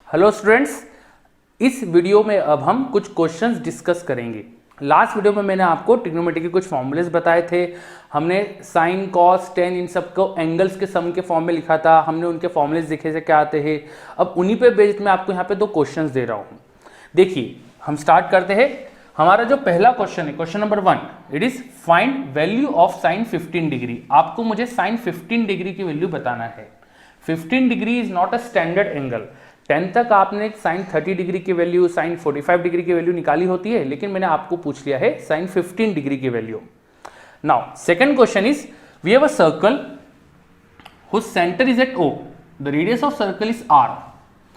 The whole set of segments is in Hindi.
हेलो स्टूडेंट्स, इस वीडियो में अब हम कुछ क्वेश्चंस डिस्कस करेंगे। लास्ट वीडियो में मैंने आपको ट्रिग्नोमेट्री के कुछ फॉर्मूलेस बताए थे। हमने साइन कॉस टेन इन सबको एंगल्स के सम के फॉर्म में लिखा था। हमने उनके फॉर्मूलेस देखे थे क्या आते हैं। अब उन्हीं पे बेस्ड मैं आपको यहाँ पे दो क्वेश्चंस दे रहा हूँ। देखिए, हम स्टार्ट करते हैं। हमारा जो पहला क्वेश्चन है, question number 1, it is find value of sine 15 degree. आपको मुझे साइन 15 डिग्री की वैल्यू बताना है। 15 degree is not a standard angle. 10 तक आपने साइन 30 डिग्री की वैल्यू, साइन 45 डिग्री की वैल्यू निकाली होती है, लेकिन मैंने आपको पूछ लिया है साइन 15 डिग्री की value. Now second question is, we have a circle whose centre is at O, the radius of circle is R।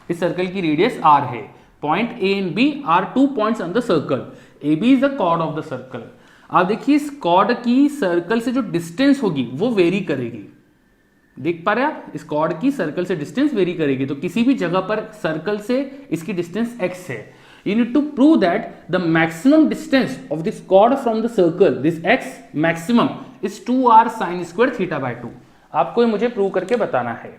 इस सर्कल की रेडियस R है। Point A and B are 2 points on the circle. AB is the chord of the circle. आप देखिए, इस कॉर्ड की सर्कल से जो डिस्टेंस होगी वो वेरी करेगी। देख पा रहे हैं आप, इस कॉर्ड की सर्कल से डिस्टेंस वेरी करेगी। तो किसी भी जगह पर सर्कल से इसकी डिस्टेंस x है। You need to prove that the maximum distance of this chord from the circle, this x maximum is 2r sin square theta by 2। आपको ये मुझे प्रूव करके बताना है।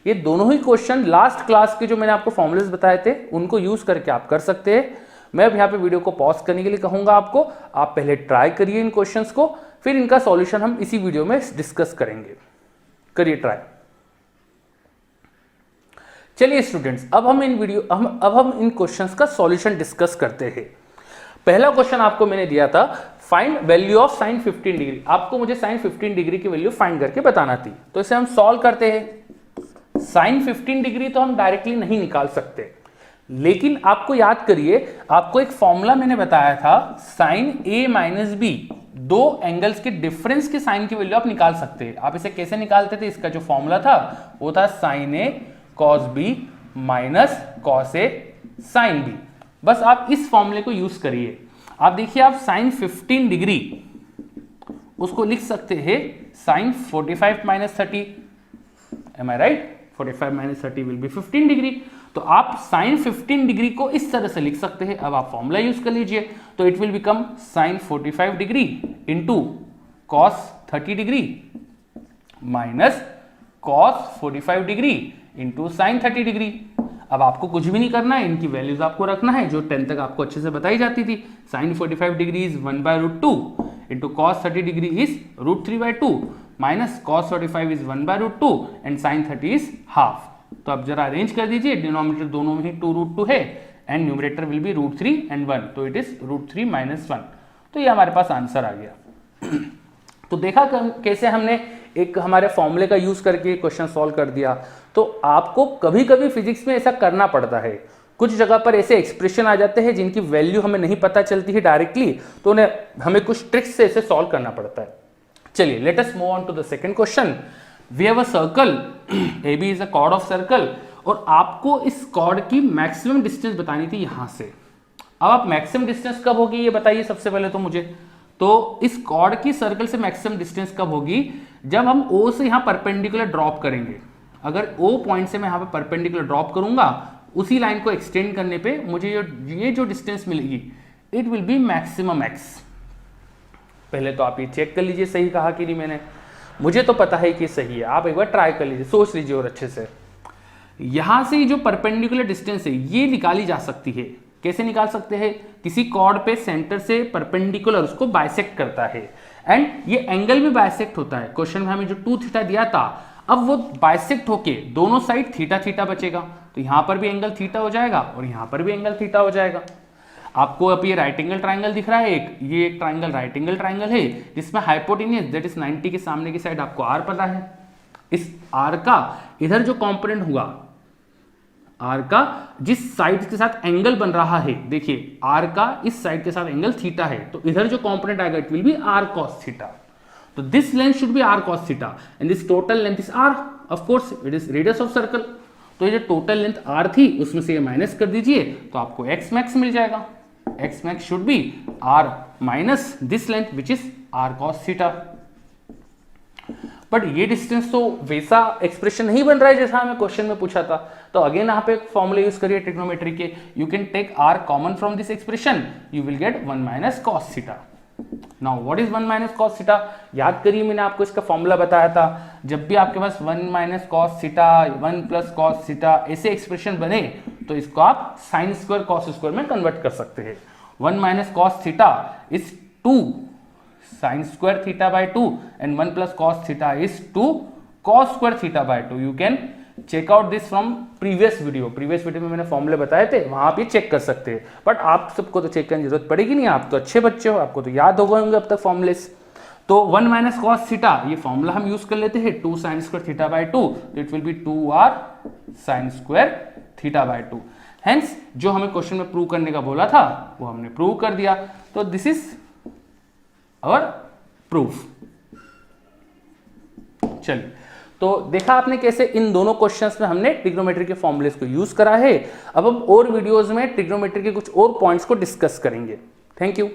ये दोनों ही क्वेश्चन लास्ट क्लास के जो मैंने आपको फॉर्मूलेस बताए थे उनको यूज करके आप कर सकते हैं। मैं अब यहाँ पे वीडियो को पॉज करने के लिए कहूंगा आपको। आप पहले ट्राई करिए इन क्वेश्चंस को, फिर इनका सॉल्यूशन हम इसी वीडियो में डिस्कस करेंगे। करिए ट्राई। चलिए स्टूडेंट्स, अब हम इन क्वेश्चंस का सॉल्यूशन डिस्कस करते हैं। पहला क्वेश्चन आपको मैंने दिया था, find value of sine 15 degree. आपको मुझे साइन 15 डिग्री की वैल्यू फाइंड करके बताना थी। तो इसे हम सॉल्व करते हैं। साइन 15 डिग्री तो हम डायरेक्टली नहीं निकाल सकते, लेकिन आपको याद करिए, आपको एक फॉर्मूला मैंने बताया था, साइन A माइनस बी, दो एंगल्स के डिफरेंस के साइन की वैल्यू आप निकाल सकते हैं। आप इसे कैसे निकालते थे? इसका जो फॉर्मूला था वो था sine A cos B minus cos A sine B। बस आप इस फॉर्मूले को यूज करिए। आप देखिए, आप साइन 15 डिग्री उसको लिख सकते हैं sine 45 minus 30। Am I right? 45 minus 30 will be 15 degree. तो आप साइन 15 डिग्री को इस तरह से लिख सकते हैं। अब आप फॉर्मूला यूज कर लीजिए, तो it will become sign 45 degree into cos 30 degree minus cos 45 degree into sine 30 degree. अब आपको कुछ भी नहीं करना है, इनकी वैल्यूज आपको रखना है जो 10 तक आपको अच्छे से बताई जाती थी। Sine 45 degree is 1/√2 into cos 30 degree is √3/2 minus cos 45 is 1/√2 and sine 30 is half. तो अब जरा अरेंज कर दीजिए, डिनोमिनेटर दोनों में ही 2√2 है and numerator will be √3 and 1, तो इट इज √3 - 1। तो ये हमारे पास आंसर आ गया। तो देखा कैसे हमने एक हमारे फॉर्मूले का यूज करके क्वेश्चन सॉल्व कर दिया। तो आपको कभी कभी फिजिक्स में ऐसा करना पड़ता है। कुछ जगह पर ऐसे एक्सप्रेशन आ जाते हैं जिनकी वैल्यू हमें नहीं पता चलती है डायरेक्टली, तो उन्हें हमें कुछ ट्रिक्स से इसे सॉल्व करना पड़ता है। चलिए, let us move on to the second question. We have a circle, AB is a chord of circle, और आपको इस कॉर्ड की मैक्सिमम डिस्टेंस बतानी थी यहां से। अब आप मैक्सिमम डिस्टेंस कब होगी ये बताइए सबसे पहले तो मुझे। तो इस कॉर्ड की सर्कल से मैक्सिमम डिस्टेंस कब होगी? जब हम O से यहां परपेंडिकुलर ड्रॉप करेंगे। अगर O पॉइंट से मैं यहां पे परपेंडिकुलर ड्रॉप करूंगा, उसी लाइन को एक्सटेंड करने पे मुझे ये जो डिस्टेंस मिलेगी, it will B maximum x। पहले तो आप ये चेक कर लीजिए सही कहा कि नहीं मैंने। मुझे तो पता है कि सही है, आप एक बार ट्राई कर लीजिए, सोच लीजिए और अच्छे से। यहां से जो परपेंडिकुलर डिस्टेंस है ये निकाली जा सकती है। कैसे निकाल सकते हैं? किसी कॉर्ड पे सेंटर से परपेंडिकुलर उसको बाइसेक्ट करता है, एंड ये एंगल भी बाइसेक्ट होता है। क्वेश्चन में हमें जो 2 थीटा दिया था, अब वो बाइसेक्ट होके दोनों साइड थीटा थीटा बचेगा। तो यहां पर भी एंगल थीटा हो जाएगा और यहां पर भी एंगल थीटा हो जाएगा। आपको अब ये राइट एंगल ट्राइंगल दिख रहा है, ये एक ट्राइंगल राइट एंगल ट्राइंगल है जिसमें हाइपोटेन्यूज दैट इज 90 के सामने की साइड आपको r पता है। इस r का इधर जो कंपोनेंट हुआ, r का जिस साइड के साथ एंगल बन रहा है, देखिए r का इस साइड के साथ एंगल थीटा है, तो इधर जो कंपोनेंट आएगा it will be r cos theta. तो this length should be r cos theta and this total length is r, of course it is radius of circle. तो ये जो टोटल लेंथ r थी उसमें से ये माइनस कर दीजिए, तो आपको x max मिल जाएगा। x max should be r minus this length which is r cos theta। But ये डिस्टेंस तो वैसा एक्सप्रेशन नहीं बन रहा है जैसा हमें क्वेश्चन में पूछा था। तो अगेन यहाँ पे फॉर्मूला यूज करिए ट्रिग्नोमेट्री के। You can take r common from this expression, you will get 1 minus cos theta. Now what is 1 minus cos theta? याद करिए, मैंने आपको इसका फॉर्मूला बताया था, जब भी आपके पास 1 minus cos theta 1 plus cos theta ऐसे एक्सप्रेशन बने तो इसको आप साइन स्क्वायर कॉस स्क्वायर में कन्वर्ट कर सकते हैं। 1 minus cos theta is 2 sine square theta by 2 and 1 plus cos theta is 2 cos square theta by 2। You can check out this from previous video में मैंने फॉर्मूले बताए थे, वहां आप ये चेक कर सकते हैं। बट आप सबको तो चेक करने की जरूरत पड़ेगी नहीं, आप तो अच्छे बच्चे हो, आपको तो याद हो गए होंगे अब तक फॉर्मुलेस। तो 1 माइनस कॉस थीटा ये फॉर्मूला हम यूज कर लेते हैं 2 साइन स्क्वायर थीटा बाय 2, तो it will B 2r sign square theta by 2। Hence जो हमें क्वेश्चन में प्रूव करने का बोला था वो हमने प्रूव कर दिया। तो दिस इज आवर प्रूफ। चलिए, तो देखा आपने कैसे इन दोनों क्वेश्चंस में हमने ट्रिग्नोमेट्री के फॉर्मूलेस को यूज करा है। अब हम और वीडियोस में ट्रिग्नोमेट्री के कुछ और पॉइंट्स को डिस्कस करेंगे। Thank you.